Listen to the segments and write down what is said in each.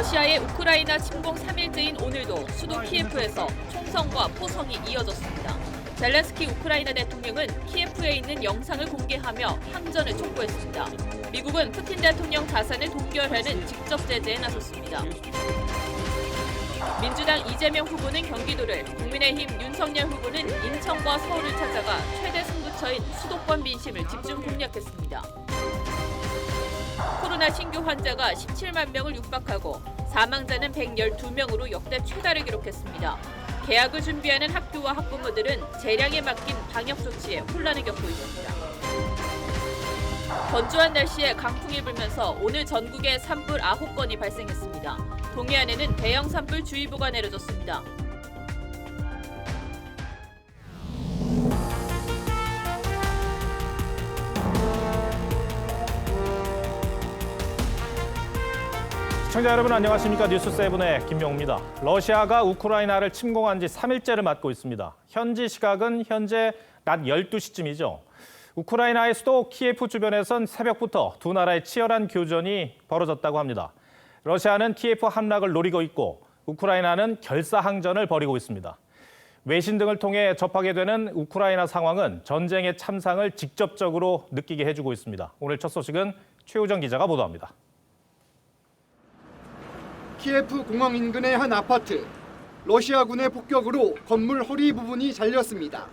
러시아의 우크라이나 침공 3일째인 오늘도 수도 키예프에서 총성과 포성이 이어졌습니다. 젤렌스키 우크라이나 대통령은 키예프에 있는 영상을 공개하며 항전을 촉구했습니다. 미국은 푸틴 대통령 자산을 동결하는 직접 제재에 나섰습니다. 민주당 이재명 후보는 경기도를, 국민의힘 윤석열 후보는 인천과 서울을 찾아가 최대 승부처인 수도권 민심을 집중 공략했습니다. 코로나 신규 환자가 17만 명을 육박하고 사망자는 112명으로 역대 최다를 기록했습니다. 개학을 준비하는 학교와 학부모들은 재량에 맡긴 방역 조치에 혼란을 겪고 있습니다. 건조한 날씨에 강풍이 불면서 오늘 전국에 산불 9건이 발생했습니다. 동해안에는 대형 산불 주의보가 내려졌습니다. 시청자 여러분 안녕하십니까? 뉴스7의 김명우입니다. 러시아가 우크라이나를 침공한 지 3일째를 맞고 있습니다. 현지 시각은 현재 낮 12시쯤이죠. 우크라이나의 수도 키예프 주변에선 새벽부터 두 나라의 치열한 교전이 벌어졌다고 합니다. 러시아는 키예프 함락을 노리고 있고 우크라이나는 결사항전을 벌이고 있습니다. 외신 등을 통해 접하게 되는 우크라이나 상황은 전쟁의 참상을 직접적으로 느끼게 해주고 있습니다. 오늘 첫 소식은 최우정 기자가 보도합니다. 키예프 공항 인근의 한 아파트. 러시아군의 폭격으로 건물 허리 부분이 잘렸습니다.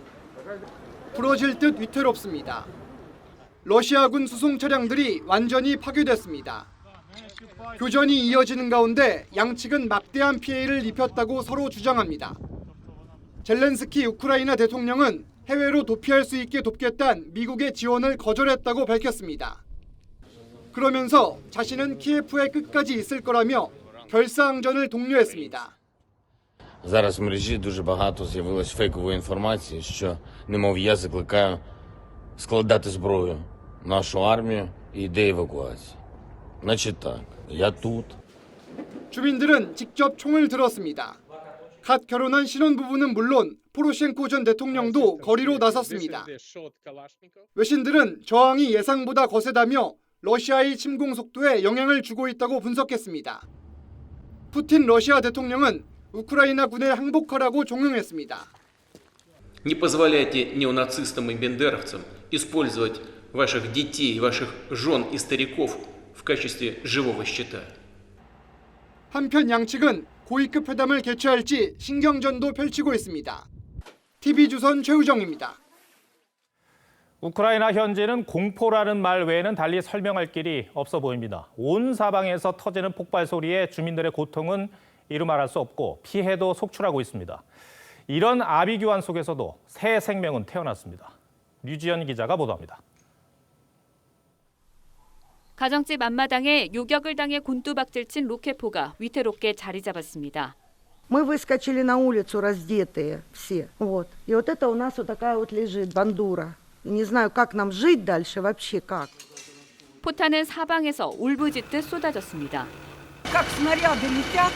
부러질 듯 위태롭습니다. 러시아군 수송 차량들이 완전히 파괴됐습니다. 교전이 이어지는 가운데 양측은 막대한 피해를 입혔다고 서로 주장합니다. 젤렌스키 우크라이나 대통령은 해외로 도피할 수 있게 돕겠다는 미국의 지원을 거절했다고 밝혔습니다. 그러면서 자신은 키예프에 끝까지 있을 거라며 결사항전을 독려했습니다. Зараз в мережі дуже багато з'явилось фейкової інформації, що, немов я закликаю складати зброю нашу армію і йде евакуації. Значить так, я тут. 주민들은 직접 총을 들었습니다. 갓 결혼한 신혼부부는 물론 포로셴코 전 대통령도 거리로 나섰습니다. 외신들은 저항이 예상보다 거세다며 러시아의 침공 속도에 영향을 주고 있다고 분석했습니다. 푸틴 러시아 대통령은 우크라이나 군에 항복하라고 종용했습니다. Не позволяйте неонацистам и бендеровцам использовать ваших детей, ваших жен и стариков в качестве живого щита. 한편 양측은 고위급 회담을 개최할지 신경전도 펼치고 있습니다. TV조선 최우정입니다. 우크라이나 현지는 공포라는 말 외에는 달리 설명할 길이 없어 보입니다. 온 사방에서 터지는 폭발 소리에 주민들의 고통은 이루 말할 수 없고 피해도 속출하고 있습니다. 이런 아비규환 속에서도 새 생명은 태어났습니다. 류지연 기자가 보도합니다. 가정집 앞마당에 요격을 당해 곤두박질친 로켓포가 위태롭게 자리 잡았습니다. Мы выскочили на улицу раздетые все. Вот. И вот это у нас вот такая вот лежит бандура. Не знаю, как нам жить дальше, вообще как. 포탄은 사방에서 울부짖듯 쏟아졌습니다. Как снаряды летят,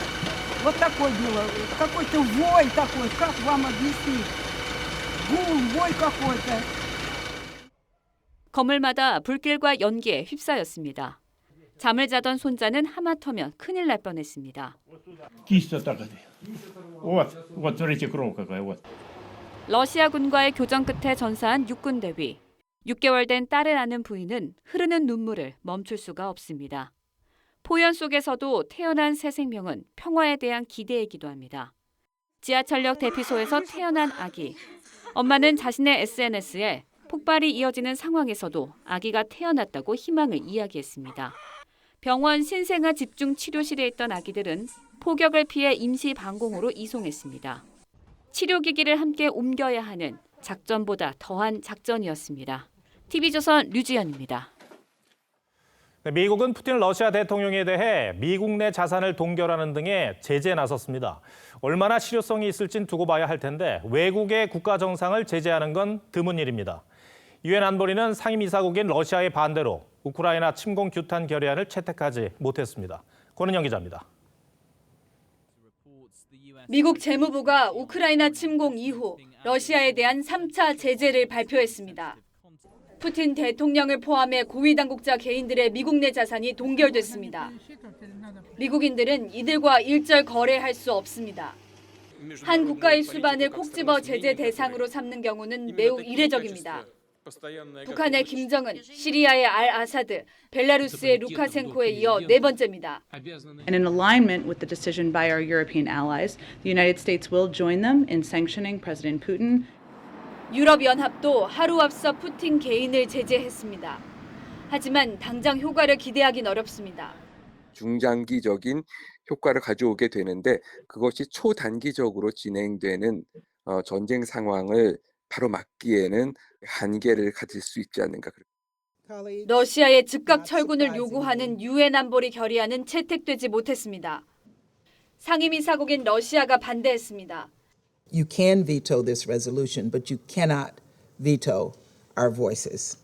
вот такой было, какой-то вой такой, как вам объяснить? Гул, вой какой-то. 건물마다 불길과 연기에 휩싸였습니다. 잠을 자던 손자는 하마터면 큰일 날 뻔했습니다. Кисть вот так вот. Вот, смотрите, кровь какая, вот. 러시아군과의 교전 끝에 전사한 육군 대위. 6개월 된 딸을 안은 부인은 흐르는 눈물을 멈출 수가 없습니다. 포연 속에서도 태어난 새 생명은 평화에 대한 기대이기도 합니다. 지하철역 대피소에서 태어난 아기. 엄마는 자신의 SNS에 폭발이 이어지는 상황에서도 아기가 태어났다고 희망을 이야기했습니다. 병원 신생아 집중 치료실에 있던 아기들은 포격을 피해 임시 방공호로 이송했습니다. 치료기기를 함께 옮겨야 하는 작전보다 더한 작전이었습니다. TV조선 류지연입니다. 미국은 푸틴 러시아 대통령에 대해 미국 내 자산을 동결하는 등의 제재에 나섰습니다. 얼마나 실효성이 있을진 두고 봐야 할 텐데 외국의 국가 정상을 제재하는 건 드문 일입니다. 유엔 안보리는 상임이사국인 러시아의 반대로 우크라이나 침공 규탄 결의안을 채택하지 못했습니다. 권은영 기자입니다. 미국 재무부가 우크라이나 침공 이후 러시아에 대한 3차 제재를 발표했습니다. 푸틴 대통령을 포함해 고위 당국자 개인들의 미국 내 자산이 동결됐습니다. 미국인들은 이들과 일절 거래할 수 없습니다. 한 국가의 수반을 콕 집어 제재 대상으로 삼는 경우는 매우 이례적입니다. 북한의 김정은, 시리아의 알 아사드, 벨라루스의 루카셴코에 이어 네 번째입니다. And in alignment with the decision by our European allies, the United States will join them in sanctioning President Putin. 유럽연합도 하루 앞서 푸틴 개인을 제재했습니다. 하지만 당장 효과를 기대하긴 어렵습니다. 중장기적인 효과를 가져오게 되는데 그것이 초단기적으로 진행되는 전쟁 상황을 바로 막기에는 한계를 가질 수 있지 않는가. 러시아의 즉각 철군을 요구하는 유엔 안보리 결의안은 채택되지 못했습니다. 상임이사국인 러시아가 반대했습니다. You can veto this resolution, but you cannot veto our voices.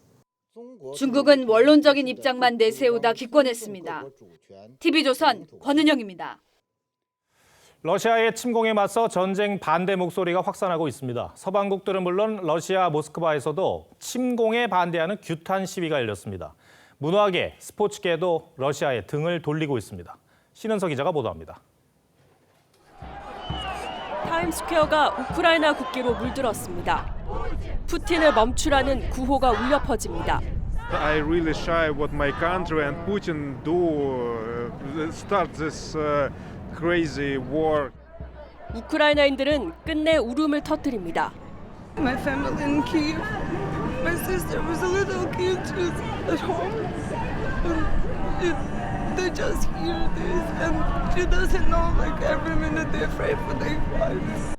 중국은 원론적인 입장만 내세우다 기권했습니다. TV조선 권은영입니다. 러시아의 침공에 맞서 전쟁 반대 목소리가 확산하고 있습니다. 서방국들은 물론 러시아 모스크바에서도 침공에 반대하는 규탄 시위가 열렸습니다. 문화계, 스포츠계도 러시아에 등을 돌리고 있습니다. 신은서 기자가 보도합니다. 타임스퀘어가 우크라이나 국기로 물들었습니다. 푸틴을 멈추라는 구호가 울려 퍼집니다. I really shy what my country and Putin do start this crazy war. 우크라이나인들은 끝내 울음을 터뜨립니다. My family in Kyiv. My sister was a little kid just at home. They just hear this and she doesn't know like every minute they're afraid for their lives.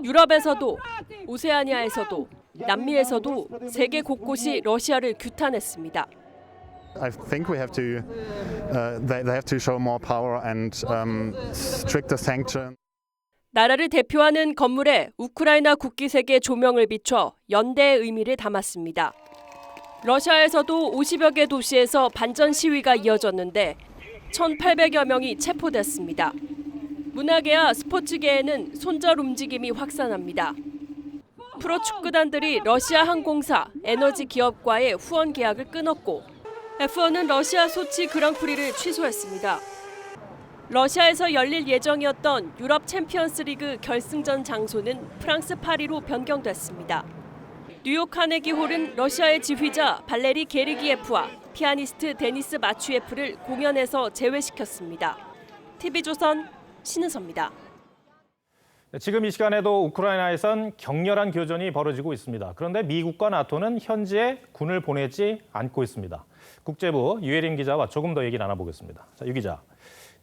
유럽에서도 오세아니아에서도 남미에서도 세계 곳곳이 러시아를 규탄했습니다. I think we have to they have to show more power and stricter sanction. 나라를 대표하는 건물에 우크라이나 국기색의 조명을 비춰 연대의 의미를 담았습니다. 러시아에서도 50여 개 도시에서 반전 시위가 이어졌는데 1,800여 명이 체포됐습니다. 문화계와 스포츠계에는 손절 움직임이 확산합니다. 프로축구단들이 러시아 항공사, 에너지 기업과의 후원 계약을 끊었고 F1은 러시아 소치 그랑프리를 취소했습니다. 러시아에서 열릴 예정이었던 유럽 챔피언스 리그 결승전 장소는 프랑스 파리로 변경됐습니다. 뉴욕 카네기 홀은 러시아의 지휘자 발레리 게르기예프와 피아니스트 데니스 마추예프를 공연에서 제외시켰습니다. TV조선 신은서입니다. 지금 이 시간에도 우크라이나에선 격렬한 교전이 벌어지고 있습니다. 그런데 미국과 나토는 현지에 군을 보내지 않고 있습니다. 국제부 유혜림 기자와 조금 더 얘기 나눠보겠습니다. 자, 유 기자,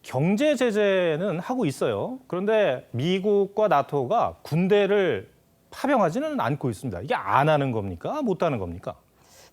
경제 제재는 하고 있어요. 그런데 미국과 나토가 군대를 파병하지는 않고 있습니다. 이게 안 하는 겁니까? 못 하는 겁니까?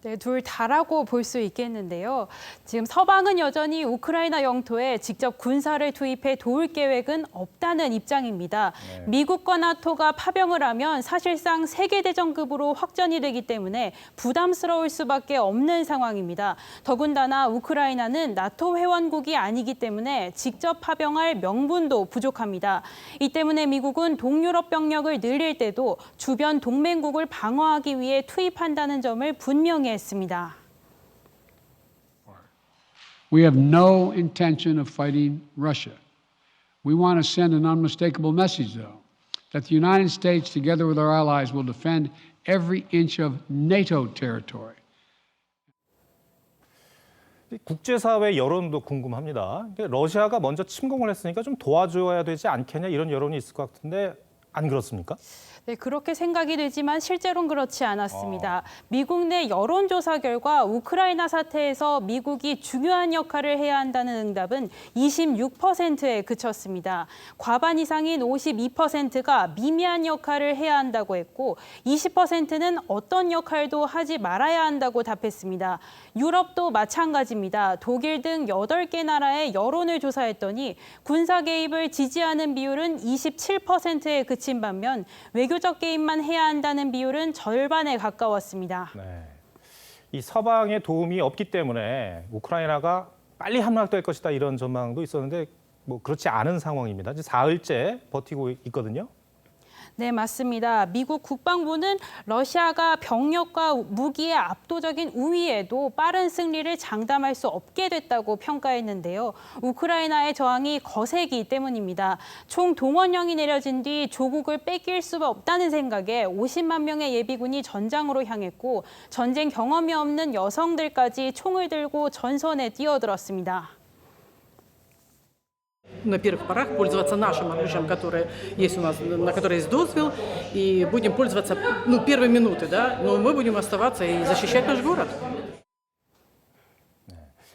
네, 둘 다라고 볼 수 있겠는데요. 지금 서방은 여전히 우크라이나 영토에 직접 군사를 투입해 도울 계획은 없다는 입장입니다. 네. 미국과 나토가 파병을 하면 사실상 세계대전급으로 확전이 되기 때문에 부담스러울 수밖에 없는 상황입니다. 더군다나 우크라이나는 나토 회원국이 아니기 때문에 직접 파병할 명분도 부족합니다. 이 때문에 미국은 동유럽 병력을 늘릴 때도 주변 동맹국을 방어하기 위해 투입한다는 점을 분명히 했습니다. We have no intention of fighting Russia. We want to send an unmistakable message, though, that the United States, together with our allies, will defend every inch of NATO territory. 국제사회 여론도 궁금합니다. 러시아가 먼저 침공을 했으니까 좀 도와줘야 되지 않겠냐 이런 여론이 있을 것 같은데 안 그렇습니까? 네, 그렇게 생각이 되지만 실제로는 그렇지 않았습니다. 미국 내 여론조사 결과 우크라이나 사태에서 미국이 중요한 역할을 해야 한다는 응답은 26%에 그쳤습니다. 과반 이상인 52%가 미미한 역할을 해야 한다고 했고 20%는 어떤 역할도 하지 말아야 한다고 답했습니다. 유럽도 마찬가지입니다. 독일 등 8개 나라의 여론을 조사했더니 군사 개입을 지지하는 비율은 27%에 그친 반면 외교적 개입만 해야 한다는 비율은 절반에 가까웠습니다. 네. 이 서방의 도움이 없기 때문에 우크라이나가 빨리 함락될 것이다 이런 전망도 있었는데 뭐 그렇지 않은 상황입니다. 이제 사흘째 버티고 있거든요. 네, 맞습니다. 미국 국방부는 러시아가 병력과 무기의 압도적인 우위에도 빠른 승리를 장담할 수 없게 됐다고 평가했는데요. 우크라이나의 저항이 거세기 때문입니다. 총 동원령이 내려진 뒤 조국을 뺏길 수 없다는 생각에 50만 명의 예비군이 전장으로 향했고 전쟁 경험이 없는 여성들까지 총을 들고 전선에 뛰어들었습니다. На первых порах пользоваться нашим оружием, которое есть у нас, на которое есть дозвол, и будем пользоваться, первые минуты, да, но мы будем оставаться и защищать наш город.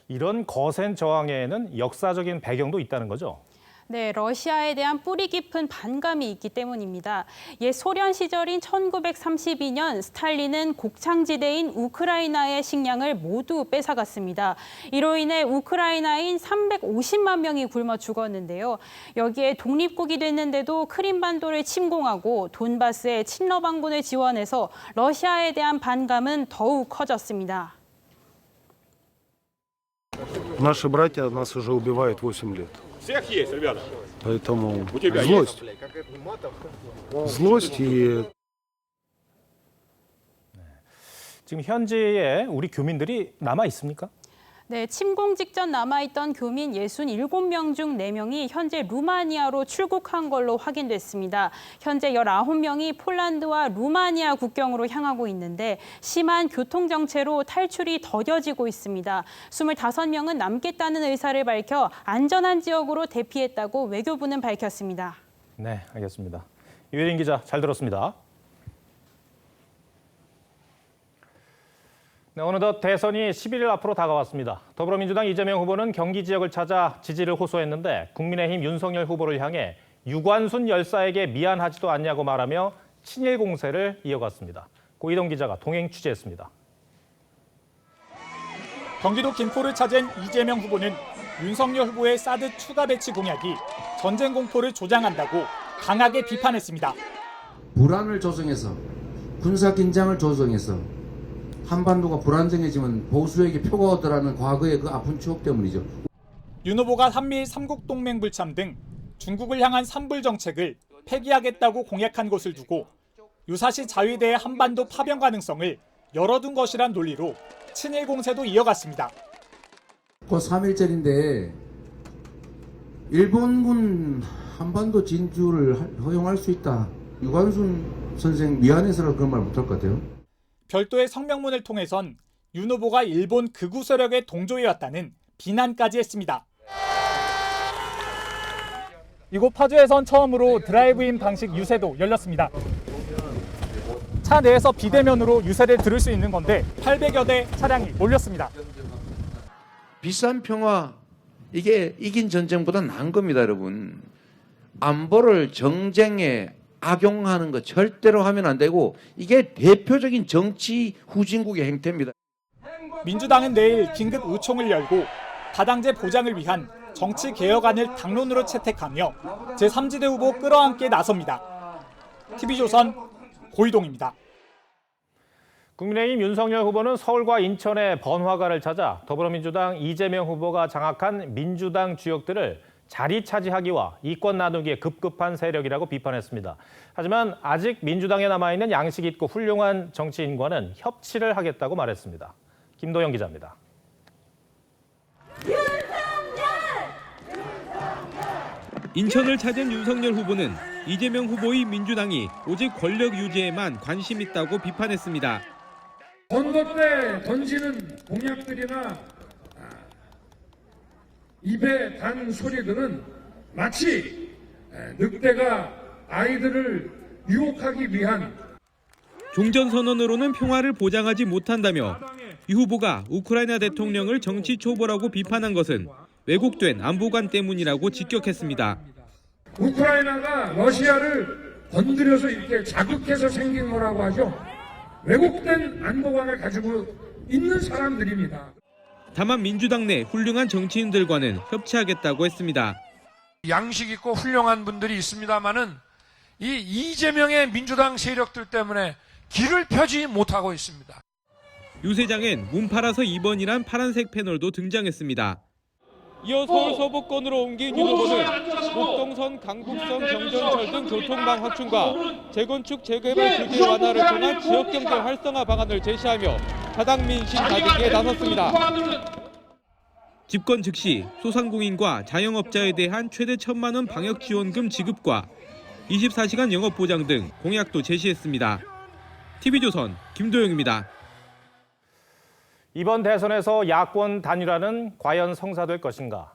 이런 거센 저항에는 역사적인 배경도 있다는 거죠. 네, 러시아에 대한 뿌리 깊은 반감이 있기 때문입니다. 옛 소련 시절인 1932년 스탈린은 곡창지대인 우크라이나의 식량을 모두 뺏어갔습니다. 이로 인해 우크라이나인 350만 명이 굶어 죽었는데요. 여기에 독립국이 됐는데도 크림반도를 침공하고 돈바스의 친러 반군을 지원해서 러시아에 대한 반감은 더욱 커졌습니다. Наши братья нас уже убивают 8 лет. Всех есть, ребята. Поэтому У тебя злость. есть? Злость и 지금 현지에 우리 교민들이 남아 있습니까? 네, 침공 직전 남아있던 교민 67명 중 4명이 현재 루마니아로 출국한 걸로 확인됐습니다. 현재 19명이 폴란드와 루마니아 국경으로 향하고 있는데 심한 교통정체로 탈출이 더뎌지고 있습니다. 25명은 남겠다는 의사를 밝혀 안전한 지역으로 대피했다고 외교부는 밝혔습니다. 네, 알겠습니다. 유혜린 기자, 잘 들었습니다. 네, 어느덧 대선이 11일 앞으로 다가왔습니다. 더불어민주당 이재명 후보는 경기 지역을 찾아 지지를 호소했는데 국민의힘 윤석열 후보를 향해 유관순 열사에게 미안하지도 않냐고 말하며 친일 공세를 이어갔습니다. 고이동 기자가 동행 취재했습니다. 경기도 김포를 찾은 이재명 후보는 윤석열 후보의 사드 추가 배치 공약이 전쟁 공포를 조장한다고 강하게 비판했습니다. 불안을 조성해서 군사 긴장을 조성해서 한반도가 불안정해지면 보수에게 표가 오더라는 과거의 그 아픈 추억 때문이죠. 윤 후보가 한미일 3국 동맹 불참 등 중국을 향한 삼불 정책을 폐기하겠다고 공약한 것을 두고 유사시 자위대의 한반도 파병 가능성을 열어둔 것이란 논리로 친일 공세도 이어갔습니다. 곧 3일절인데 일본군 한반도 진주를 허용할 수 있다. 유관순 선생 미안해서라도 그런 말 못할 것 같아요. 별도의 성명문을 통해선 윤 후보가 일본 극우 세력에 동조해왔다는 비난까지 했습니다. 이곳 파주에선 처음으로 드라이브인 방식 유세도 열렸습니다. 차 내에서 비대면으로 유세를 들을 수 있는 건데 800여 대 차량이 몰렸습니다. 비싼 평화, 이게 이긴 전쟁보다 나은 겁니다, 여러분. 안보를 정쟁에 악용하는 거 절대로 하면 안 되고 이게 대표적인 정치 후진국의 행태입니다. 민주당은 내일 긴급 의총을 열고 다당제 보장을 위한 정치 개혁안을 당론으로 채택하며 제3지대 후보 끌어안기에 나섭니다. TV조선 고이동입니다. 국민의힘 윤석열 후보는 서울과 인천의 번화가를 찾아 더불어민주당 이재명 후보가 장악한 민주당 주역들을 자리 차지하기와 이권 나누기에 급급한 세력이라고 비판했습니다. 하지만 아직 민주당에 남아있는 양식 있고 훌륭한 정치인과는 협치를 하겠다고 말했습니다. 김도영 기자입니다. 인천을 찾은 윤석열 후보는 이재명 후보의 민주당이 오직 권력 유지에만 관심 있다고 비판했습니다. 선거 때 던지는 공약들이나 입에 단 소리들은 마치 늑대가 아이들을 유혹하기 위한 종전선언으로는 평화를 보장하지 못한다며 이 후보가 우크라이나 대통령을 정치 초보라고 비판한 것은 왜곡된 안보관 때문이라고 직격했습니다. 우크라이나가 러시아를 건드려서 이렇게 자극해서 생긴 거라고 하죠. 왜곡된 안보관을 가지고 있는 사람들입니다. 다만 민주당 내 훌륭한 정치인들과는 협치하겠다고 했습니다. 양식 있고 훌륭한 분들이 있습니다마는 이 이재명의 민주당 세력들 때문에 길을 펴지 못하고 있습니다. 유세장엔 몸 팔아서 2번이란 파란색 패널도 등장했습니다. 이어 서울 서부권으로 옮긴 윤 후보는 목동선, 강북선, 경전철 등 교통망 확충과 재건축, 재개발 규제 완화를 통한 지역경제 활성화 방안을 제시하며 사당 민심 다지기에 나섰습니다. 집권 즉시 소상공인과 자영업자에 대한 최대 1,000만 원 방역지원금 지급과 24시간 영업 보장 등 공약도 제시했습니다. TV조선 김도영입니다. 이번 대선에서 야권 단일화는 과연 성사될 것인가?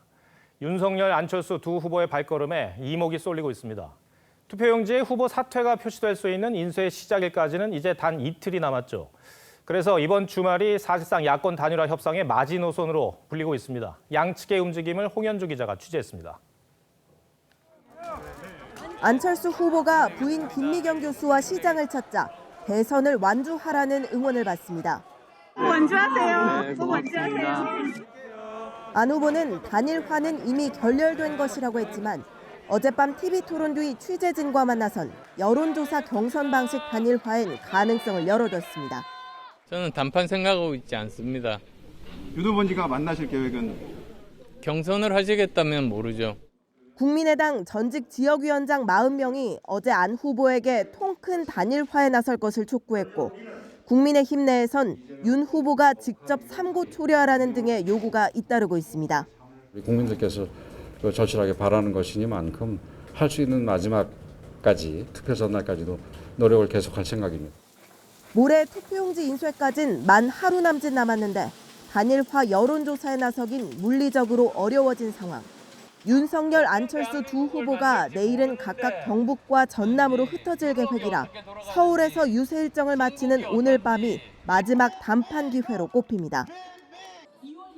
윤석열, 안철수 두 후보의 발걸음에 이목이 쏠리고 있습니다. 투표용지에 후보 사퇴가 표시될 수 있는 인쇄 시작일까지는 이제 단 이틀이 남았죠. 그래서 이번 주말이 사실상 야권 단일화 협상의 마지노선으로 불리고 있습니다. 양측의 움직임을 홍현주 기자가 취재했습니다. 안철수 후보가 부인 김미경 교수와 시장을 찾자 대선을 완주하라는 응원을 받습니다. 완주하세요. 네, 완주하세요. 안 후보는 단일화는 이미 결렬된 것이라고 했지만 어젯밤 TV토론 뒤 취재진과 만나선 여론조사 경선 방식 단일화엔 가능성을 열어뒀습니다. 저는 단판 생각하고 있지 않습니다. 윤 후보님과 만나실 계획은? 경선을 하시겠다면 모르죠. 국민의당 전직 지역위원장 40명이 어제 안 후보에게 통 큰 단일화에 나설 것을 촉구했고 국민의힘 내에선 윤 후보가 직접 삼고초려하라는 등의 요구가 잇따르고 있습니다. 국민들께서 절실하게 바라는 것이니만큼 할 수 있는 마지막까지 투표 전날까지도 노력을 계속할 생각입니다. 모레 투표용지 인쇄까진 만 하루 남짓 남았는데 단일화 여론조사에 나서긴 물리적으로 어려워진 상황. 윤석열, 안철수 두 후보가 내일은 각각 경북과 전남으로 흩어질 계획이라 서울에서 유세 일정을 마치는 오늘 밤이 마지막 단판 기회로 꼽힙니다.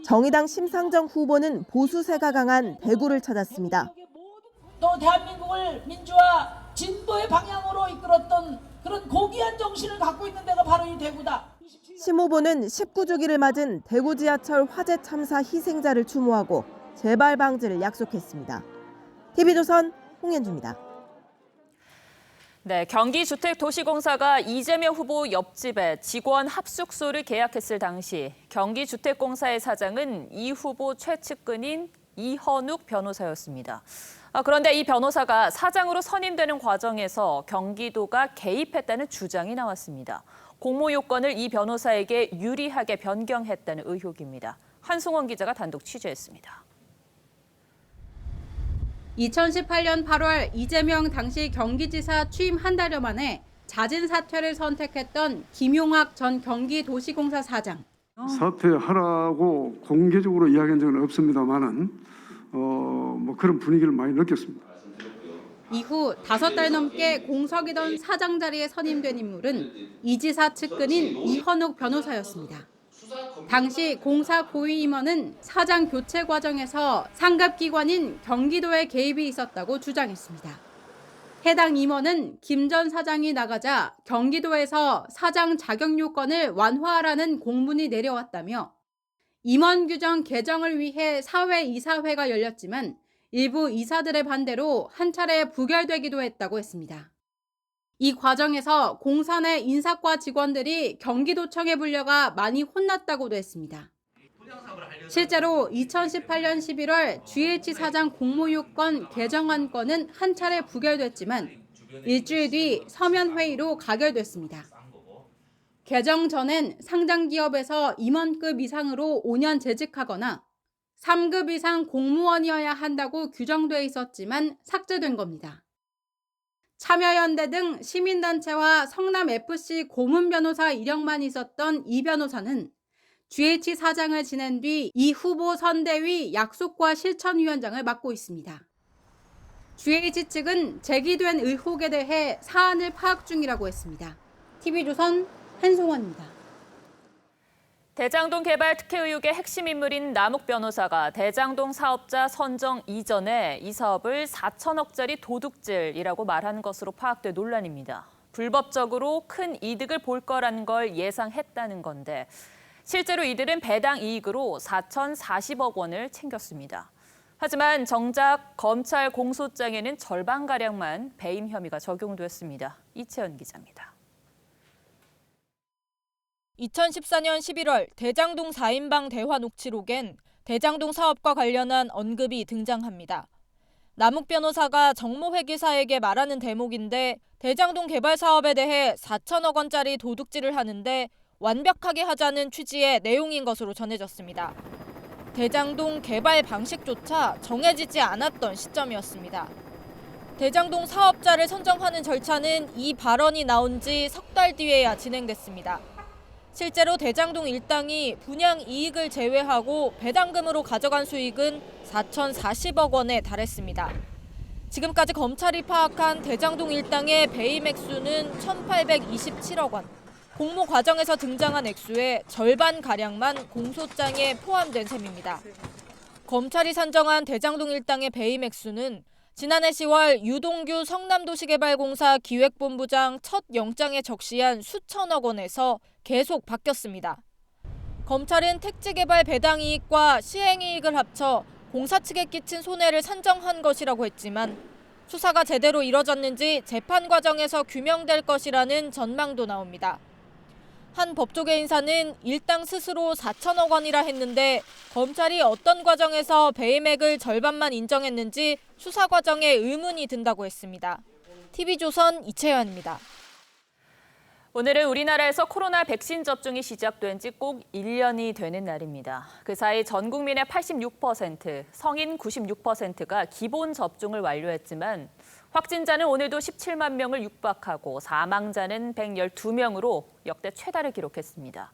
정의당 심상정 후보는 보수세가 강한 대구를 찾았습니다. 또 대한민국을 민주화 진보의 방향으로 이끌었던 그런 고귀한 정신을 갖고 있는 데가 바로 이 대구다. 심 후보는 19주기를 맞은 대구 지하철 화재 참사 희생자를 추모하고 재발 방지를 약속했습니다. TV조선 홍현주입니다. 네, 경기주택도시공사가 이재명 후보 옆집에 직원 합숙소를 계약했을 당시 경기주택공사의 사장은 이 후보 최측근인 이현욱 변호사였습니다. 그런데 이 변호사가 사장으로 선임되는 과정에서 경기도가 개입했다는 주장이 나왔습니다. 공모 요건을 이 변호사에게 유리하게 변경했다는 의혹입니다. 한승원 기자가 단독 취재했습니다. 2018년 8월 이재명 당시 경기지사 취임 한 달여 만에 잦은 사퇴를 선택했던 김용학 전 경기도시공사 사장. 사퇴하라고 공개적으로 이야기한 적은 없습니다만은 그런 분위기를 많이 느꼈습니다. 이후 5달 넘게 공석이던 사장 자리에 선임된 인물은 이 지사 측근인 이현욱 변호사였습니다. 당시 공사 고위 임원은 사장 교체 과정에서 상급기관인 경기도의 개입이 있었다고 주장했습니다. 해당 임원은 김 전 사장이 나가자 경기도에서 사장 자격 요건을 완화하라는 공문이 내려왔다며 임원 규정 개정을 위해 사회 이사회가 열렸지만 일부 이사들의 반대로 한 차례 부결되기도 했다고 했습니다. 이 과정에서 공사 내 인사과 직원들이 경기도청에 불려가 많이 혼났다고도 했습니다. 실제로 2018년 11월 GH 사장 공모요건 개정안 건은 한 차례 부결됐지만 일주일 뒤 서면회의로 가결됐습니다. 개정 전엔 상장기업에서 임원급 이상으로 5년 재직하거나 3급 이상 공무원이어야 한다고 규정돼 있었지만 삭제된 겁니다. 참여연대 등 시민단체와 성남FC 고문 변호사 이력만 있었던 이 변호사는 GH 사장을 지낸 뒤 이 후보 선대위 약속과 실천위원장을 맡고 있습니다. GH 측은 제기된 의혹에 대해 사안을 파악 중이라고 했습니다. TV조선 한송원입니다. 대장동 개발 특혜 의혹의 핵심 인물인 남욱 변호사가 대장동 사업자 선정 이전에 이 사업을 4천억짜리 도둑질이라고 말한 것으로 파악돼 논란입니다. 불법적으로 큰 이득을 볼 거라는 걸 예상했다는 건데 실제로 이들은 배당 이익으로 4,040억 원을 챙겼습니다. 하지만 정작 검찰 공소장에는 절반가량만 배임 혐의가 적용됐습니다. 이채연 기자입니다. 2014년 11월 대장동 4인방 대화 녹취록엔 대장동 사업과 관련한 언급이 등장합니다. 남욱 변호사가 정모 회계사에게 말하는 대목인데 대장동 개발 사업에 대해 4천억 원짜리 도둑질을 하는데 완벽하게 하자는 취지의 내용인 것으로 전해졌습니다. 대장동 개발 방식조차 정해지지 않았던 시점이었습니다. 대장동 사업자를 선정하는 절차는 이 발언이 나온 지 석 달 뒤에야 진행됐습니다. 실제로 대장동 일당이 분양 이익을 제외하고 배당금으로 가져간 수익은 4,040억 원에 달했습니다. 지금까지 검찰이 파악한 대장동 일당의 배임 액수는 1,827억 원. 공모 과정에서 등장한 액수의 절반가량만 공소장에 포함된 셈입니다. 검찰이 산정한 대장동 일당의 배임 액수는 지난해 10월 유동규 성남도시개발공사 기획본부장 첫 영장에 적시한 수천억 원에서 계속 바뀌었습니다. 검찰은 택지개발 배당이익과 시행이익을 합쳐 공사 측에 끼친 손해를 산정한 것이라고 했지만 수사가 제대로 이뤄졌는지 재판 과정에서 규명될 것이라는 전망도 나옵니다. 한 법조계 인사는 일당 스스로 4천억 원이라 했는데 검찰이 어떤 과정에서 배임액을 절반만 인정했는지 수사 과정에 의문이 든다고 했습니다. TV조선 이채연입니다. 오늘은 우리나라에서 코로나 백신 접종이 시작된 지 꼭 1년이 되는 날입니다. 그 사이 전 국민의 86%, 성인 96%가 기본 접종을 완료했지만 확진자는 오늘도 17만 명을 육박하고 사망자는 112명으로 역대 최다를 기록했습니다.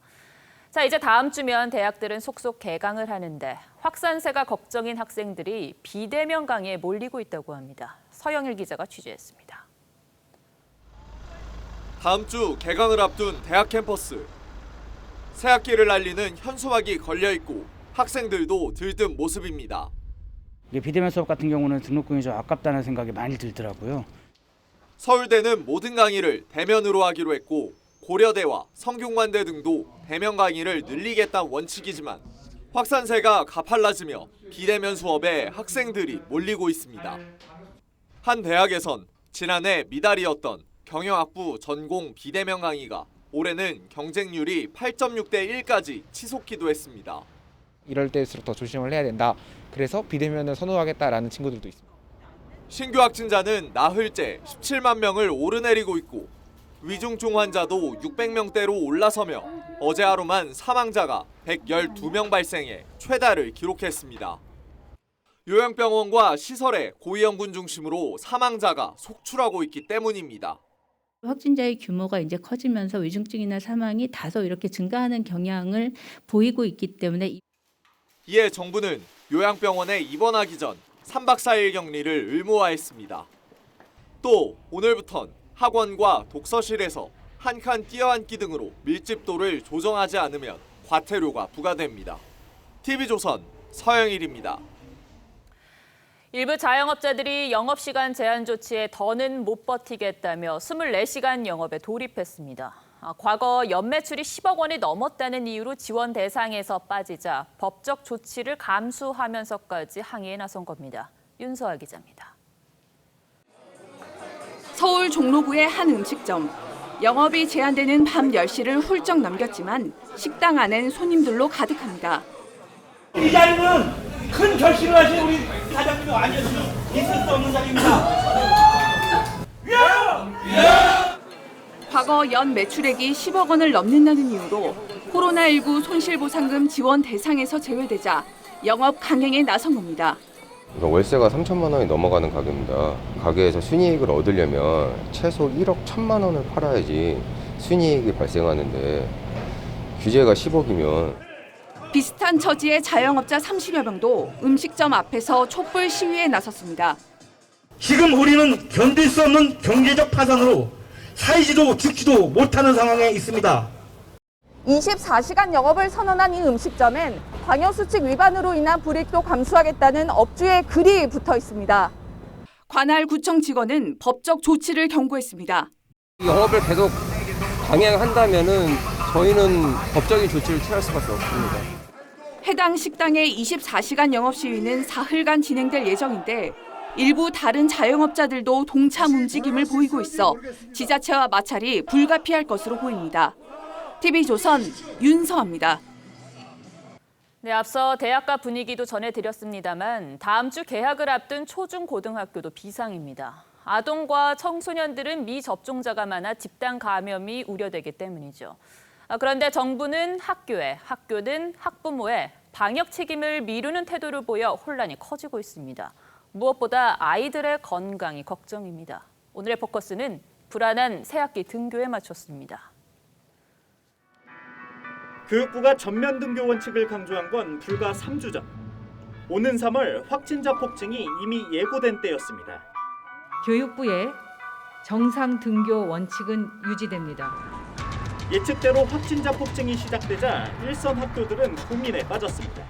자, 이제 다음 주면 대학들은 속속 개강을 하는데 확산세가 걱정인 학생들이 비대면 강의에 몰리고 있다고 합니다. 서영일 기자가 취재했습니다. 다음 주 개강을 앞둔 대학 캠퍼스. 새학기를 알리는 현수막이 걸려있고 학생들도 들뜬 모습입니다. 비대면 수업 같은 경우는 등록금이 좀 아깝다는 생각이 많이 들더라고요. 서울대는 모든 강의를 대면으로 하기로 했고 고려대와 성균관대 등도 대면 강의를 늘리겠다는 원칙이지만 확산세가 가팔라지며 비대면 수업에 학생들이 몰리고 있습니다. 한 대학에선 지난해 미달이었던 경영학부 전공 비대면 강의가 올해는 경쟁률이 8.6대 1까지 치솟기도 했습니다. 이럴 때일수록 더 조심을 해야 된다. 그래서 비대면을 선호하겠다라는 친구들도 있습니다. 신규 확진자는 나흘째 17만 명을 오르내리고 있고 위중증 환자도 600명대로 올라서며 어제 하루만 사망자가 112명 발생해 최다를 기록했습니다. 요양병원과 시설의 고위험군 중심으로 사망자가 속출하고 있기 때문입니다. 확진자의 규모가 이제 커지면서 위중증이나 사망이 다소 이렇게 증가하는 경향을 보이고 있기 때문에 이에 정부는 요양병원에 입원하기 전 3박 4일 격리를 의무화했습니다. 또 오늘부턴 학원과 독서실에서 한 칸 뛰어앉기 등으로 밀집도를 조정하지 않으면 과태료가 부과됩니다. TV조선 서영일입니다. 일부 자영업자들이 영업시간 제한 조치에 더는 못 버티겠다며 24시간 영업에 돌입했습니다. 과거 연매출이 10억 원이 넘었다는 이유로 지원 대상에서 빠지자 법적 조치를 감수하면서까지 항의에 나선 겁니다. 윤서아 기자입니다. 서울 종로구의 한 음식점. 영업이 제한되는 밤 10시를 훌쩍 넘겼지만 식당 안엔 손님들로 가득합니다. 이 자리는 큰 결심을 하신 우리 사장님이 아니었으면 있을 수 없는 자리입니다. 과거 연 매출액이 10억 원을 넘는다는 이유로 코로나19 손실보상금 지원 대상에서 제외되자 영업 강행에 나선 겁니다. 월세가 3천만 원이 넘어가는 가게입니다. 가게에서 순이익을 얻으려면 최소 1억 1천만 원을 팔아야지 순이익이 발생하는데 규제가 10억이면 비슷한 처지의 자영업자 30여 명도 음식점 앞에서 촛불 시위에 나섰습니다. 지금 우리는 견딜 수 없는 경제적 파산으로 살지도 죽지도 못하는 상황에 있습니다. 24시간 영업을 선언한 이 음식점엔 방역수칙 위반으로 인한 불이익도 감수하겠다는 업주의 글이 붙어 있습니다. 관할 구청 직원은 법적 조치를 경고했습니다. 영업을 계속 강행한다면은 저희는 법적인 조치를 취할 수밖에 없습니다. 해당 식당의 24시간 영업 시위는 사흘간 진행될 예정인데 일부 다른 자영업자들도 동참 움직임을 보이고 있어 지자체와 마찰이 불가피할 것으로 보입니다. TV조선 윤서아입니다. 네, 앞서 대학가 분위기도 전해드렸습니다만 다음 주 개학을 앞둔 초중고등학교도 비상입니다. 아동과 청소년들은 미접종자가 많아 집단 감염이 우려되기 때문이죠. 그런데 정부는 학교에, 학교는 학부모에 방역 책임을 미루는 태도를 보여 혼란이 커지고 있습니다. 무엇보다 아이들의 건강이 걱정입니다. 오늘의 포커스는 불안한 새학기 등교에 맞췄습니다. 교육부가 전면 등교 원칙을 강조한 건 불과 3주 전. 오는 3월 확진자 폭증이 이미 예고된 때였습니다. 교육부의 정상 등교 원칙은 유지됩니다. 예측대로 확진자 폭증이 시작되자 일선 학교들은 고민에 빠졌습니다.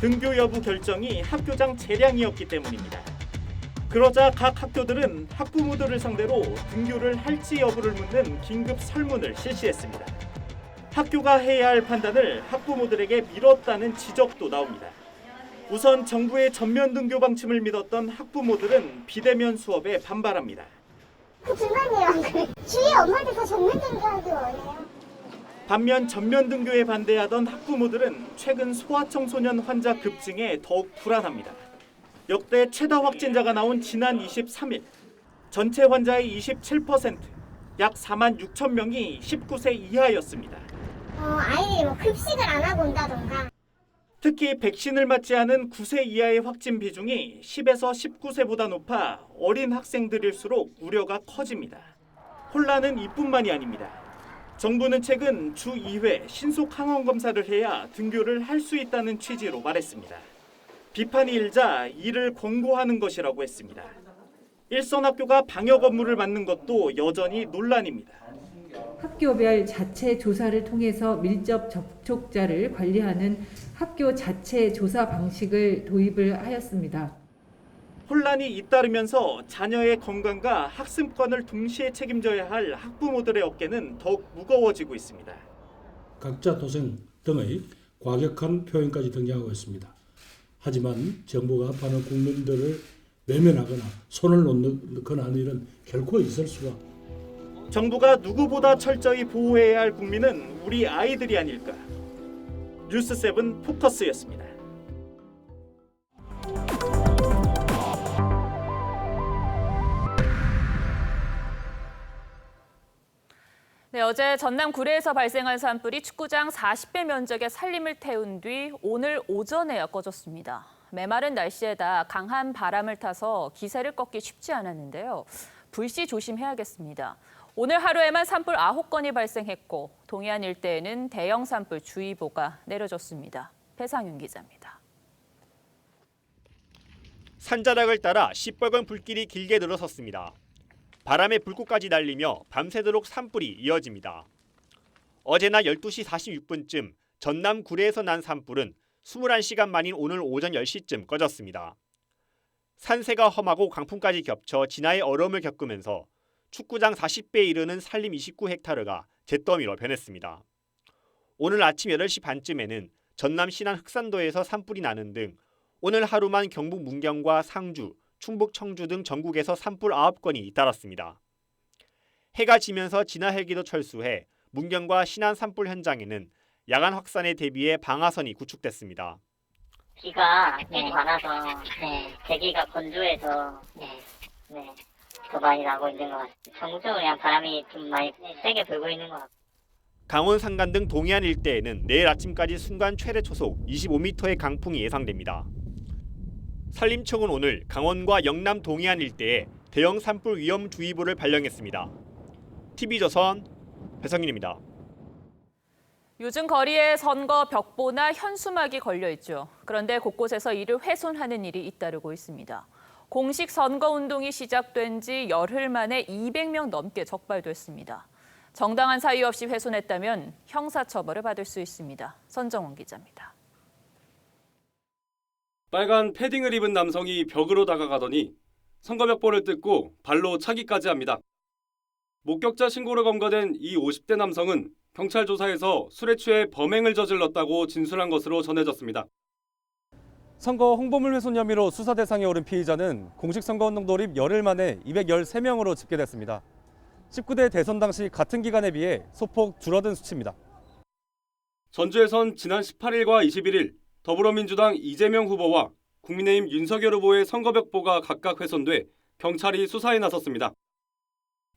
등교 여부 결정이 학교장 재량이었기 때문입니다. 그러자 각 학교들은 학부모들을 상대로 등교를 할지 여부를 묻는 긴급 설문을 실시했습니다. 학교가 해야 할 판단을 학부모들에게 미뤘다는 지적도 나옵니다. 우선 정부의 전면 등교 방침을 믿었던 학부모들은 비대면 수업에 반발합니다. 불만이에요. 주위 엄마들 다 전면 등교하기 원해요. 반면 전면 등교에 반대하던 학부모들은 최근 소아청소년 환자 급증에 더욱 불안합니다. 역대 최다 확진자가 나온 지난 23일, 전체 환자의 27%, 약 4만 6천 명이 19세 이하였습니다. 아이들이 급식을 안 하고 온다던가. 특히 백신을 맞지 않은 9세 이하의 확진 비중이 10에서 19세보다 높아 어린 학생들일수록 우려가 커집니다. 혼란은 이뿐만이 아닙니다. 정부는 최근 주 2회 신속 항원 검사를 해야 등교를 할 수 있다는 취지로 말했습니다. 비판이 일자 이를 권고하는 것이라고 했습니다. 일선 학교가 방역 업무를 맡는 것도 여전히 논란입니다. 학교별 자체 조사를 통해서 밀접 접촉자를 관리하는 학교 자체 조사 방식을 도입을 하였습니다. 혼란이 잇따르면서 자녀의 건강과 학습권을 동시에 책임져야 할 학부모들의 어깨는 더욱 무거워지고 있습니다. 가짜 도생 등의 과격한 표현까지 등장하고 있습니다. 하지만 정부가 많은 국민들을 외면하거나 손을 놓거나 하는 일은 결코 있을 수가. 정부가 누구보다 철저히 보호해야 할 국민은 우리 아이들이 아닐까. 뉴스7 포커스였습니다. 네, 어제 전남 구례에서 발생한 산불이 축구장 40배 면적의 산림을 태운 뒤 오늘 오전에야 꺼졌습니다. 메마른 날씨에다 강한 바람을 타서 기세를 꺾기 쉽지 않았는데요. 불시 조심해야겠습니다. 오늘 하루에만 산불 9건이 발생했고 동해안 일대에는 대형 산불 주의보가 내려졌습니다. 배상윤 기자입니다. 산자락을 따라 시뻘건 불길이 길게 늘어섰습니다. 바람에 불꽃까지 날리며 밤새도록 산불이 이어집니다. 어제 낮 12시 46분쯤 전남 구례에서 난 산불은 21시간 만인 오늘 오전 10시쯤 꺼졌습니다. 산세가 험하고 강풍까지 겹쳐 진화의 어려움을 겪으면서 축구장 40배에 이르는 산림 29헥타르가 잿더미로 변했습니다. 오늘 아침 8시 반쯤에는 전남 신안 흑산도에서 산불이 나는 등 오늘 하루만 경북 문경과 상주, 충북 청주 등 전국에서 산불 9건이 잇따랐습니다. 해가 지면서 진화 헬기도 철수해 문경과 신안 산불 현장에는 야간 확산에 대비해 방화선이 구축됐습니다. 비가 너무 많아서 대기가 건조해서 더 많이 나고 있는 것 같습니다. 전국적으로 그냥 바람이 좀 많이 세게 불고 있는 것 같습니다. 강원 산간 등 동해안 일대에는 내일 아침까지 순간 최대 초속 25m의 강풍이 예상됩니다. 산림청은 오늘 강원과 영남 동해안 일대에 대형 산불 위험주의보를 발령했습니다. TV조선 배성인입니다. 요즘 거리에 선거 벽보나 현수막이 걸려 있죠. 그런데 곳곳에서 이를 훼손하는 일이 잇따르고 있습니다. 공식 선거운동이 시작된 지 열흘 만에 200명 넘게 적발됐습니다. 정당한 사유 없이 훼손했다면 형사처벌을 받을 수 있습니다. 선정원 기자입니다. 빨간 패딩을 입은 남성이 벽으로 다가가더니 선거벽보를 뜯고 발로 차기까지 합니다. 목격자 신고로 검거된 이 50대 남성은 경찰 조사에서 술에 취해 범행을 저질렀다고 진술한 것으로 전해졌습니다. 선거 홍보물 훼손 혐의로 수사 대상에 오른 피의자는 공식 선거운동 돌입 열흘 만에 213명으로 집계됐습니다. 19대 대선 당시 같은 기간에 비해 소폭 줄어든 수치입니다. 전주에선 지난 18일과 21일 더불어민주당 이재명 후보와 국민의힘 윤석열 후보의 선거벽보가 각각 훼손돼 경찰이 수사에 나섰습니다.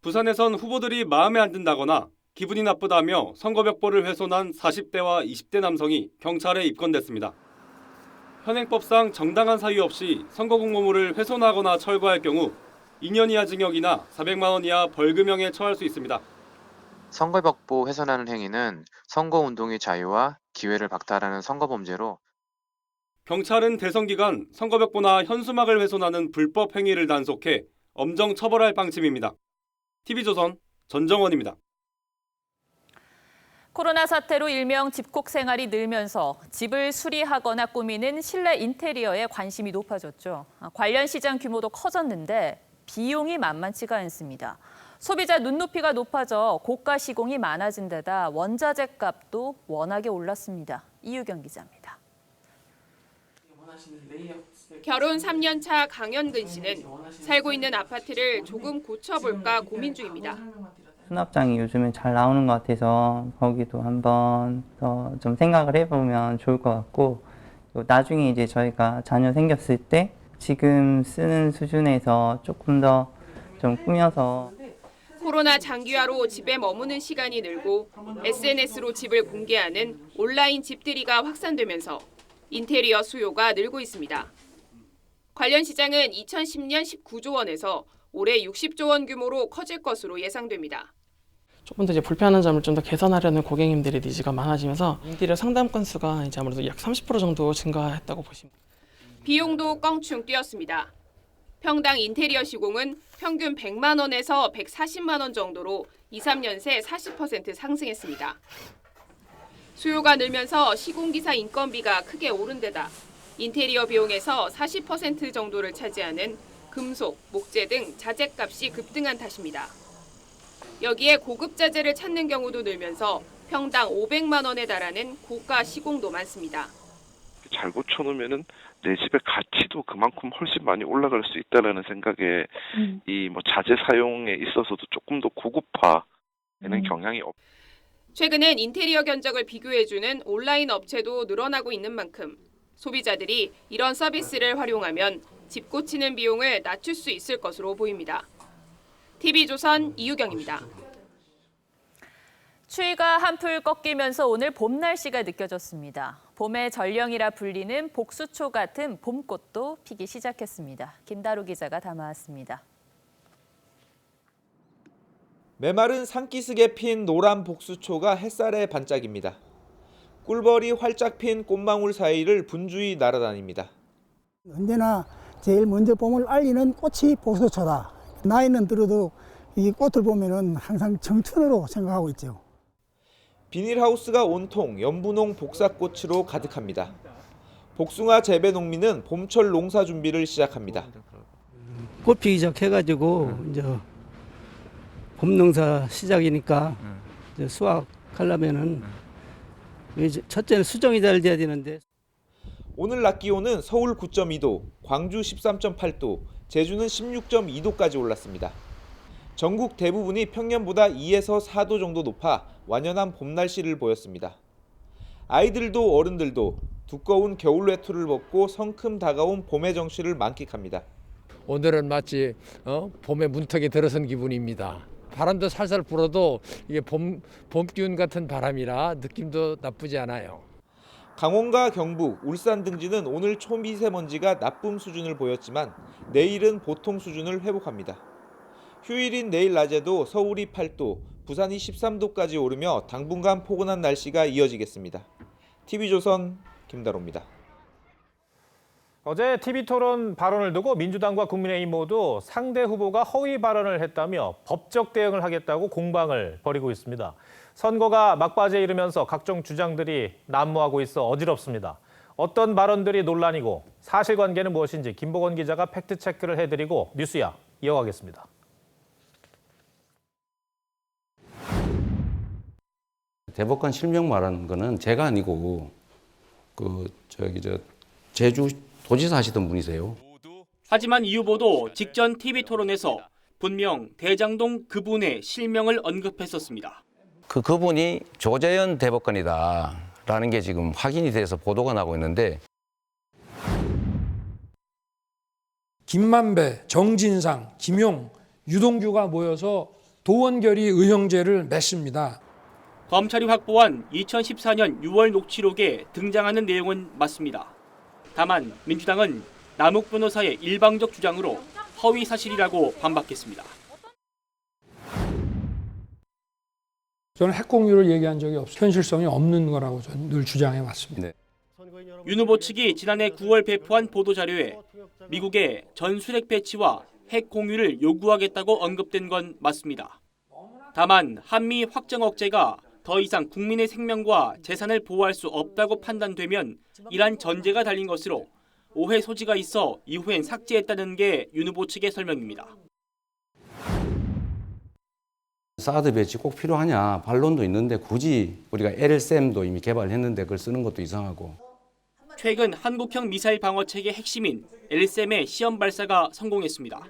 부산에선 후보들이 마음에 안 든다거나 기분이 나쁘다며 선거벽보를 훼손한 40대와 20대 남성이 경찰에 입건됐습니다. 현행법상 정당한 사유 없이 선거 공보물을 훼손하거나 철거할 경우 2년 이하 징역이나 400만 원 이하 벌금형에 처할 수 있습니다. 선거벽보 훼손하는 행위는 선거운동의 자유와 기회를 박탈하는 선거범죄로 경찰은 대선 기간 선거벽보나 현수막을 훼손하는 불법 행위를 단속해 엄정 처벌할 방침입니다. TV조선 전정원입니다. 코로나 사태로 일명 집콕 생활이 늘면서 집을 수리하거나 꾸미는 실내 인테리어에 관심이 높아졌죠. 관련 시장 규모도 커졌는데 비용이 만만치가 않습니다. 소비자 눈높이가 높아져 고가 시공이 많아진 데다 원자재 값도 워낙에 올랐습니다. 이유경 기자입니다. 결혼 3년 차 강현근 씨는 살고 있는 아파트를 조금 고쳐볼까 고민 중입니다. 수납장이 요즘에 잘 나오는 것 같아서 거기도 한번 더 좀 생각을 해보면 좋을 것 같고, 나중에 이제 저희가 자녀 생겼을 때 지금 쓰는 수준에서 조금 더 좀 꾸며서. 코로나 장기화로 집에 머무는 시간이 늘고 SNS로 집을 공개하는 온라인 집들이가 확산되면서 인테리어 수요가 늘고 있습니다. 관련 시장은 2010년 19조 원에서 올해 60조 원 규모로 커질 것으로 예상됩니다. 조금 더 이제 불편한 점을 좀 더 개선하려는 고객님들의 니즈가 많아지면서 인테리어 상담 건수가 이제 아무래도 약 30% 정도 증가했다고 보시면. 비용도 껑충 뛰었습니다. 평당 인테리어 시공은 평균 100만 원에서 140만 원 정도로 2, 3년 새 40% 상승했습니다. 수요가 늘면서 시공기사 인건비가 크게 오른 데다 인테리어 비용에서 40% 정도를 차지하는 금속, 목재 등 자재값이 급등한 탓입니다. 여기에 고급 자재를 찾는 경우도 늘면서 평당 500만 원에 달하는 고가 시공도 많습니다. 잘 고쳐놓으면은 내 집의 가치도 그만큼 훨씬 많이 올라갈 수 있다라는 생각에 이 뭐 자재 사용에 있어서도 조금 더 고급화되는 경향이 없. 최근엔 인테리어 견적을 비교해주는 온라인 업체도 늘어나고 있는 만큼 소비자들이 이런 서비스를 활용하면 집 고치는 비용을 낮출 수 있을 것으로 보입니다. TV조선 이유경입니다. 추위가 한풀 꺾이면서 오늘 봄 날씨가 느껴졌습니다. 봄의 전령이라 불리는 복수초 같은 봄꽃도 피기 시작했습니다. 김다루 기자가 담아왔습니다. 메마른 산기슭에 핀 노란 복수초가 햇살에 반짝입니다. 꿀벌이 활짝 핀 꽃망울 사이를 분주히 날아다닙니다. 언제나 제일 먼저 봄을 알리는 꽃이 복수초다. 나이는 들어도 이 꽃을 보면은 항상 청춘으로 생각하고 있죠. 비닐하우스가 온통 연분홍 복사꽃으로 가득합니다. 복숭아 재배 농민은 봄철 농사 준비를 시작합니다. 꽃 피기 시작해가지고 이제 봄 농사 시작이니까 이제 수확하려면은 첫째는 수정이 잘 돼야 되는데. 오늘 낮 기온은 서울 9.2도, 광주 13.8도, 제주는 16.2도까지 올랐습니다. 전국 대부분이 평년보다 2에서 4도 정도 높아 완연한 봄 날씨를 보였습니다. 아이들도 어른들도 두꺼운 겨울 외투를 벗고 성큼 다가온 봄의 정취를 만끽합니다. 오늘은 마치 봄의 문턱에 들어선 기분입니다. 바람도 살살 불어도 이게 봄 기운 같은 바람이라 느낌도 나쁘지 않아요. 강원과 경북, 울산 등지는 오늘 초미세먼지가 나쁨 수준을 보였지만 내일은 보통 수준을 회복합니다. 휴일인 내일 낮에도 서울이 8도, 부산이 13도까지 오르며 당분간 포근한 날씨가 이어지겠습니다. TV조선 김다로입니다. 어제 TV토론 발언을 두고 민주당과 국민의힘 모두 상대 후보가 허위 발언을 했다며 법적 대응을 하겠다고 공방을 벌이고 있습니다. 선거가 막바지에 이르면서 각종 주장들이 난무하고 있어 어지럽습니다. 어떤 발언들이 논란이고 사실관계는 무엇인지 김보건 기자가 팩트체크를 해드리고 뉴스야 이어가겠습니다. 대법관 실명 말하는 거는 제가 아니고 제주 도지사 하시던 분이세요. 하지만 이 후보도 직전 TV토론에서 분명 대장동 그분의 실명을 언급했었습니다. 그분이 조재현 대법관이다라는 게 지금 확인이 돼서 보도가 나고 있는데 김만배, 정진상, 김용, 유동규가 모여서 도원결의 의형제를 맺습니다. 검찰이 확보한 2014년 6월 녹취록에 등장하는 내용은 맞습니다. 다만 민주당은 남욱 변호사의 일방적 주장으로 허위 사실이라고 반박했습니다. 저는 핵공유를 얘기한 적이 없어요. 현실성이 없는 거라고 저는 늘 주장해 왔습니다. 윤 후보 측이 지난해 9월 배포한 보도자료에 미국의 전술핵 배치와 핵 공유를 요구하겠다고 언급된 건 맞습니다. 다만 한미 확정 억제가 더 이상 국민의 생명과 재산을 보호할 수 없다고 판단되면 이란 전제가 달린 것으로 오해 소지가 있어 이후엔 삭제했다는 게 윤 후보 측의 설명입니다. 사드 배치 꼭 필요하냐 반론도 있는데 굳이 우리가 LSM도 이미 개발했는데 그걸 쓰는 것도 이상하고. 최근 한국형 미사일 방어 체계 핵심인 LSM의 시험 발사가 성공했습니다.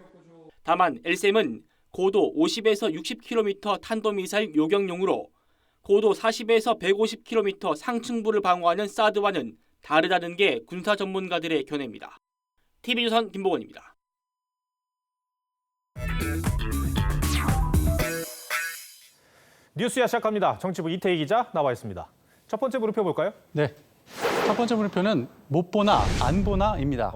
다만 LSM은 고도 50에서 60km 탄도미사일 요격용으로 고도 40에서 150km 상층부를 방어하는 사드와는 다르다는 게 군사 전문가들의 견해입니다. TV조선 김보건입니다. 뉴스야 시작합니다. 정치부 이태희 기자 나와 있습니다. 첫 번째 물음표 볼까요? 네. 첫 번째 물음표는 못 보나 안 보나입니다.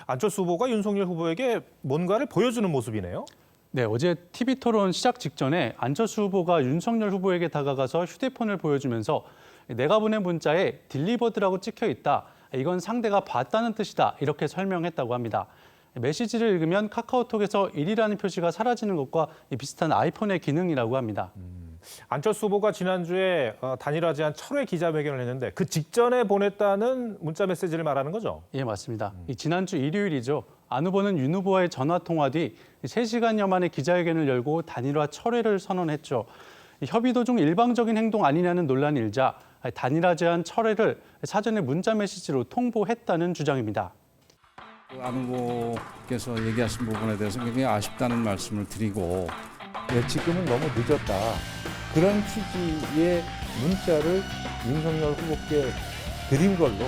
안철수 후보가 윤석열 후보에게 뭔가를 보여주는 모습이네요. 네, 어제 TV 토론 시작 직전에 안철수 후보가 윤석열 후보에게 다가가서 휴대폰을 보여주면서 내가 보낸 문자에 딜리버드라고 찍혀 있다. 이건 상대가 봤다는 뜻이다. 이렇게 설명했다고 합니다. 메시지를 읽으면 카카오톡에서 1이라는 표시가 사라지는 것과 비슷한 아이폰의 기능이라고 합니다. 안철수 후보가 지난주에 단일화 제안 철회 기자회견을 했는데 그 직전에 보냈다는 문자 메시지를 말하는 거죠? 예, 맞습니다. 지난주 일요일이죠. 안 후보는 윤 후보와의 전화 통화 뒤 3시간여 만에 기자회견을 열고 단일화 철회를 선언했죠. 협의 도중 일방적인 행동 아니냐는 논란이 일자 단일화 제안 철회를 사전에 문자 메시지로 통보했다는 주장입니다. 안 후보께서 얘기하신 부분에 대해서 굉장히 아쉽다는 말씀을 드리고 지금은 너무 늦었다. 그런 취지의 문자를 윤석열 후보께 드린 걸로.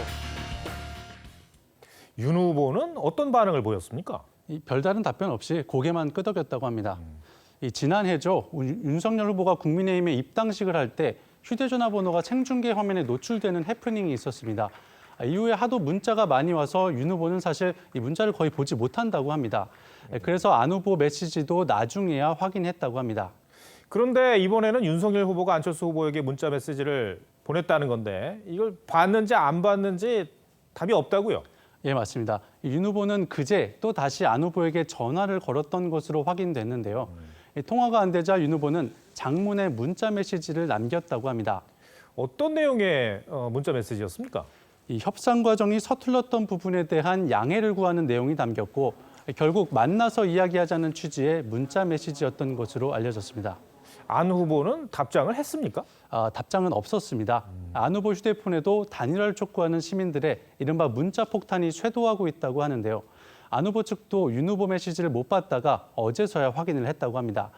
윤 후보는 어떤 반응을 보였습니까? 별다른 답변 없이 고개만 끄덕였다고 합니다. 지난해죠. 윤석열 후보가 국민의힘에 입당식을 할 때 휴대전화 번호가 생중계 화면에 노출되는 해프닝이 있었습니다. 이후에 하도 문자가 많이 와서 윤 후보는 사실 이 문자를 거의 보지 못한다고 합니다. 그래서 안 후보 메시지도 나중에야 확인했다고 합니다. 그런데 이번에는 윤석열 후보가 안철수 후보에게 문자 메시지를 보냈다는 건데 이걸 봤는지 안 봤는지 답이 없다고요? 예, 맞습니다. 윤 후보는 그제 또 다시 안 후보에게 전화를 걸었던 것으로 확인됐는데요. 통화가 안 되자 윤 후보는 장문의 문자 메시지를 남겼다고 합니다. 어떤 내용의 문자 메시지였습니까? 이 협상 과정이 서툴렀던 부분에 대한 양해를 구하는 내용이 담겼고 결국 만나서 이야기하자는 취지의 문자 메시지였던 것으로 알려졌습니다. 안 후보는 답장을 했습니까? 답장은 없었습니다. 안 후보 휴대폰에도 단일화를 촉구하는 시민들의 이른바 문자 폭탄이 쇄도하고 있다고 하는데요. 안 후보 측도 윤 후보 메시지를 못 봤다가 어제서야 확인을 했다고 합니다.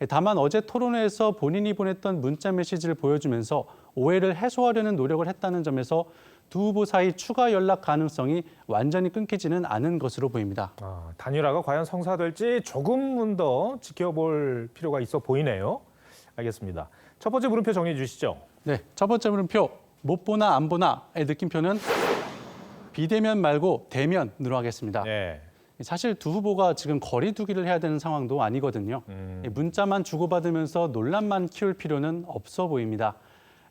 다만 어제 토론회에서 본인이 보냈던 문자 메시지를 보여주면서 오해를 해소하려는 노력을 했다는 점에서 두 후보 사이 추가 연락 가능성이 완전히 끊기지는 않은 것으로 보입니다. 단일화가 과연 성사될지 조금은 더 지켜볼 필요가 있어 보이네요. 알겠습니다. 첫 번째 물음표 정리해 주시죠. 네, 첫 번째 물음표 못 보나 안 보나의 느낌표는 비대면 말고 대면으로 하겠습니다. 네. 사실 두 후보가 지금 거리 두기를 해야 되는 상황도 아니거든요. 문자만 주고받으면서 논란만 키울 필요는 없어 보입니다.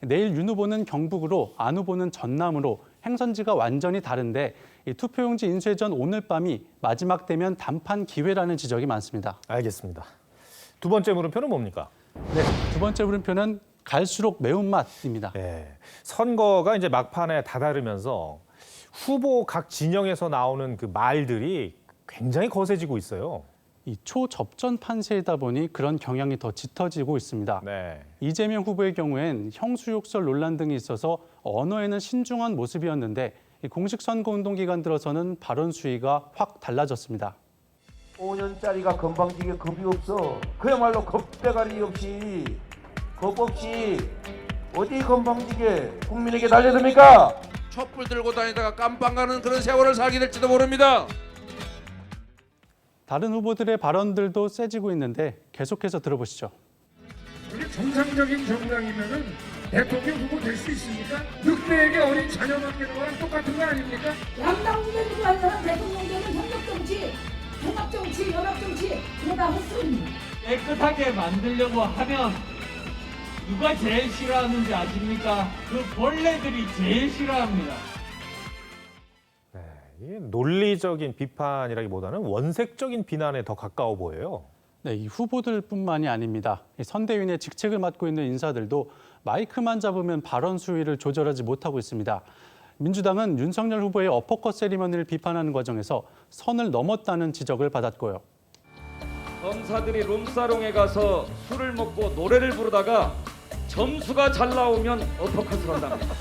내일 윤 후보는 경북으로, 안 후보는 전남으로 행선지가 완전히 다른데 투표용지 인쇄 전 오늘 밤이 마지막 대면 단판 기회라는 지적이 많습니다. 알겠습니다. 두 번째 물음표는 뭡니까? 네, 두 번째 물음표는 갈수록 매운맛입니다. 네, 선거가 이제 막판에 다다르면서 후보 각 진영에서 나오는 그 말들이 굉장히 거세지고 있어요. 이 초접전 판세이다 보니 그런 경향이 더 짙어지고 있습니다. 네. 이재명 후보의 경우엔 형수욕설 논란 등이 있어서 언어에는 신중한 모습이었는데 공식 선거운동 기간 들어서는 발언 수위가 확 달라졌습니다. 5년짜리가 건방지게 겁이 없어. 그야말로 겁대가리 없이 어디 건방지게 국민에게 달려듭니까? 촛불 들고 다니다가 깜빵 가는 그런 세월을 살게 될지도 모릅니다. 다른 후보들의 발언들도 세지고 있는데 계속해서 들어보시죠. 우리 정상적인 정당이면은 대통령 후보 될 수 있습니까? 늑대에게 어린 자녀 맡기는 거랑 똑같은 거 아닙니까? 양당 후보들이 말하는 대통령 되는 협력정치, 통합정치, 연합정치 그러다 헛소리. 깨끗하게 만들려고 하면 누가 제일 싫어하는지 아십니까? 그 벌레들이 제일 싫어합니다. 이 논리적인 비판이라기보다는 원색적인 비난에 더 가까워 보여요. 네, 이 후보들뿐만이 아닙니다. 이 선대위의 직책을 맡고 있는 인사들도 마이크만 잡으면 발언 수위를 조절하지 못하고 있습니다. 민주당은 윤석열 후보의 어퍼컷 세리머니를 비판하는 과정에서 선을 넘었다는 지적을 받았고요. 검사들이 룸사롱에 가서 술을 먹고 노래를 부르다가 점수가 잘 나오면 어퍼컷을 한답니다.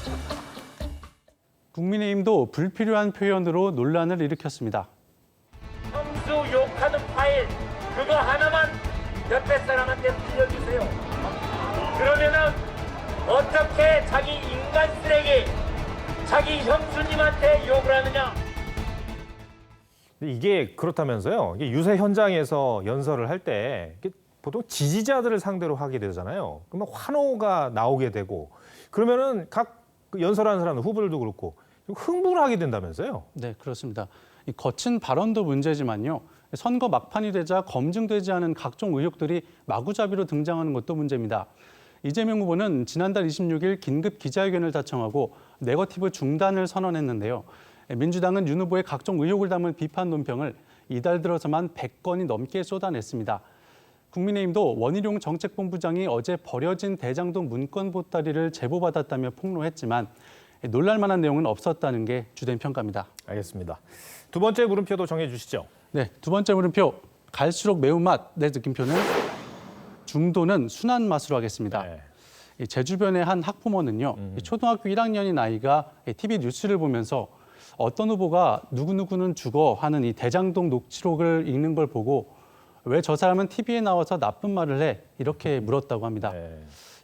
국민의힘도 불필요한 표현으로 논란을 일으켰습니다. 점수 욕하는 파일 그거 하나만 옆에 사람한테 빌려주세요. 그러면은 어떻게 자기 인간 쓰레기, 자기 형수님한테 욕을 하느냐? 이게 그렇다면서요. 이게 유세 현장에서 연설을 할 때 보통 지지자들을 상대로 하게 되잖아요. 그러면 환호가 나오게 되고 그러면은 각 연설하는 사람 후보들도 그렇고 흥분을 하게 된다면서요. 네, 그렇습니다. 이 거친 발언도 문제지만요. 선거 막판이 되자 검증되지 않은 각종 의혹들이 마구잡이로 등장하는 것도 문제입니다. 이재명 후보는 지난달 26일 긴급 기자회견을 자청하고 네거티브 중단을 선언했는데요. 민주당은 윤 후보의 각종 의혹을 담은 비판 논평을 이달 들어서만 100건이 넘게 쏟아냈습니다. 국민의힘도 원희룡 정책본부장이 어제 버려진 대장동 문건 보따리를 제보받았다며 폭로했지만 놀랄 만한 내용은 없었다는 게 주된 평가입니다. 알겠습니다. 두 번째 물음표도 정해주시죠. 네, 두 번째 물음표. 갈수록 매운맛. 내 느낌표는 중도는 순한 맛으로 하겠습니다. 제 주변의 한 학부모는요. 초등학교 1학년인 아이가 TV 뉴스를 보면서 어떤 후보가 누구누구는 죽어 하는 이 대장동 녹취록을 읽는 걸 보고 왜 저 사람은 TV에 나와서 나쁜 말을 해? 이렇게 물었다고 합니다.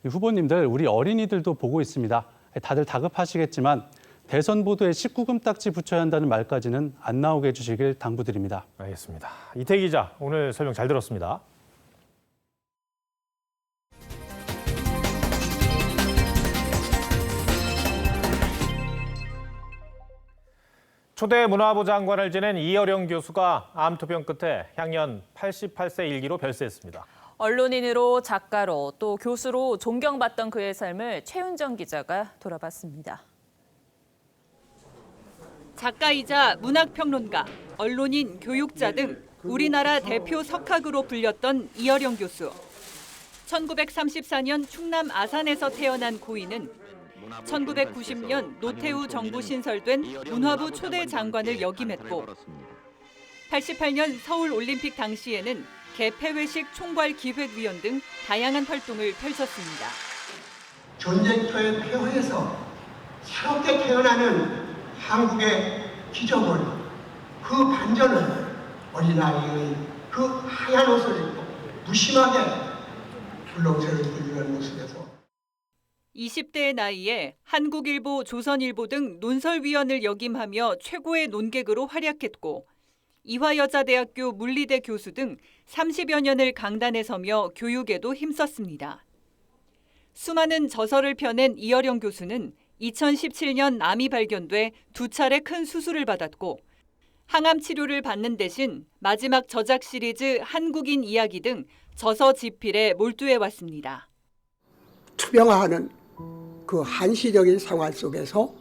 이 후보님들, 우리 어린이들도 보고 있습니다. 다들 다급하시겠지만 대선 보도에 19금 딱지 붙여야 한다는 말까지는 안 나오게 해주시길 당부드립니다. 알겠습니다. 이태기 기자, 오늘 설명 잘 들었습니다. 초대 문화부 장관을 지낸 이어령 교수가 암 투병 끝에 향년 88세 일기로 별세했습니다. 언론인으로 작가로 또 교수로 존경받던 그의 삶을 최윤정 기자가 돌아봤습니다. 작가이자 문학평론가, 언론인, 교육자 등 우리나라 대표 석학으로 불렸던 이어령 교수. 1934년 충남 아산에서 태어난 고인은 1990년 노태우 정부 신설된 문화부 초대 장관을 역임했고 88년 서울올림픽 당시에는 개폐회식 총괄 기획위원 등 다양한 활동을 펼쳤습니다. 전쟁터의 폐허에서 새롭게 태어나는 한국의 기적을, 그 반전을 어린아이의 그 하얀 옷을 입고 무심하게 불렁쇠를 굴리는 모습에서 20대의 나이에 한국일보, 조선일보 등 논설위원을 역임하며 최고의 논객으로 활약했고 이화여자대학교 물리대 교수 등 30여 년을 강단에 서며 교육에도 힘썼습니다. 수많은 저서를 펴낸 이어령 교수는 2017년 암이 발견돼 2차례 큰 수술을 받았고 항암 치료를 받는 대신 마지막 저작 시리즈 한국인 이야기 등 저서 집필에 몰두해왔습니다. 투병하는 그 한시적인 생활 속에서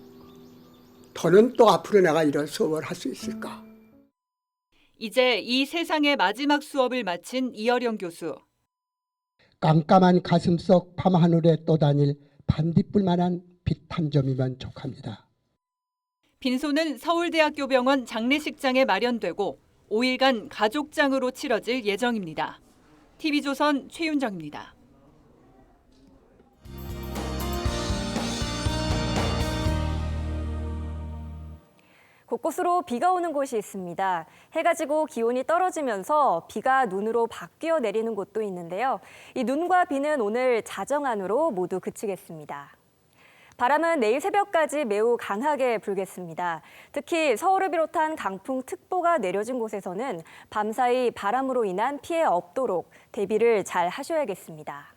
더는 또 앞으로 내가 이런 수업을 할 수 있을까? 이제 이 세상의 마지막 수업을 마친 이어령 교수. 깜깜한 가슴 속 밤하늘에 떠다닐 반딧불만한 빛 한 점이면 족합니다. 빈소는 서울대학교 병원 장례식장에 마련되고 5일간 가족장으로 치러질 예정입니다. TV조선 최윤정입니다. 곳곳으로 비가 오는 곳이 있습니다. 해가 지고 기온이 떨어지면서 비가 눈으로 바뀌어 내리는 곳도 있는데요. 이 눈과 비는 오늘 자정 안으로 모두 그치겠습니다. 바람은 내일 새벽까지 매우 강하게 불겠습니다. 특히 서울을 비롯한 강풍특보가 내려진 곳에서는 밤사이 바람으로 인한 피해 없도록 대비를 잘 하셔야겠습니다.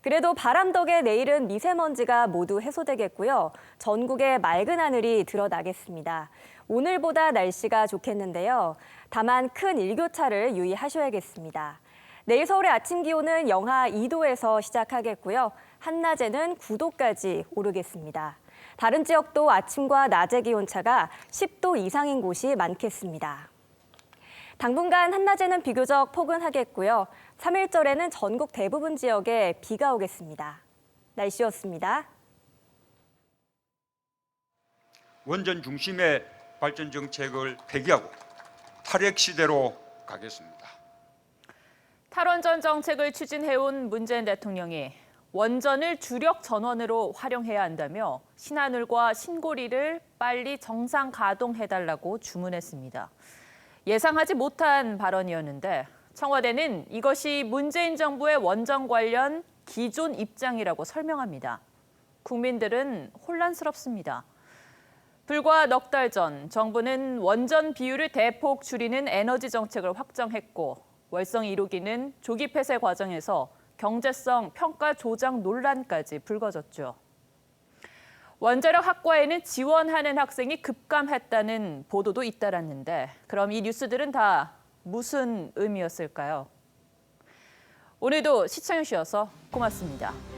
그래도 바람 덕에 내일은 미세먼지가 모두 해소되겠고요. 전국에 맑은 하늘이 드러나겠습니다. 오늘보다 날씨가 좋겠는데요. 다만 큰 일교차를 유의하셔야겠습니다. 내일 서울의 아침 기온은 영하 2도에서 시작하겠고요. 한낮에는 9도까지 오르겠습니다. 다른 지역도 아침과 낮의 기온차가 10도 이상인 곳이 많겠습니다. 당분간 한낮에는 비교적 포근하겠고요. 3일절에는 전국 대부분 지역에 비가 오겠습니다. 날씨였습니다. 원전 중심의 발전 정책을 폐기하고 탈핵 시대로 가겠습니다. 탈원전 정책을 추진해온 문재인 대통령이 원전을 주력 전원으로 활용해야 한다며 신한울과 신고리를 빨리 정상 가동해달라고 주문했습니다. 예상하지 못한 발언이었는데 청와대는 이것이 문재인 정부의 원전 관련 기존 입장이라고 설명합니다. 국민들은 혼란스럽습니다. 불과 넉 달 전 정부는 원전 비율을 대폭 줄이는 에너지 정책을 확정했고 월성 1호기는 조기 폐쇄 과정에서 경제성 평가 조작 논란까지 불거졌죠. 원자력 학과에는 지원하는 학생이 급감했다는 보도도 잇따랐는데 그럼 이 뉴스들은 다 무슨 의미였을까요? 오늘도 시청해주셔서 고맙습니다.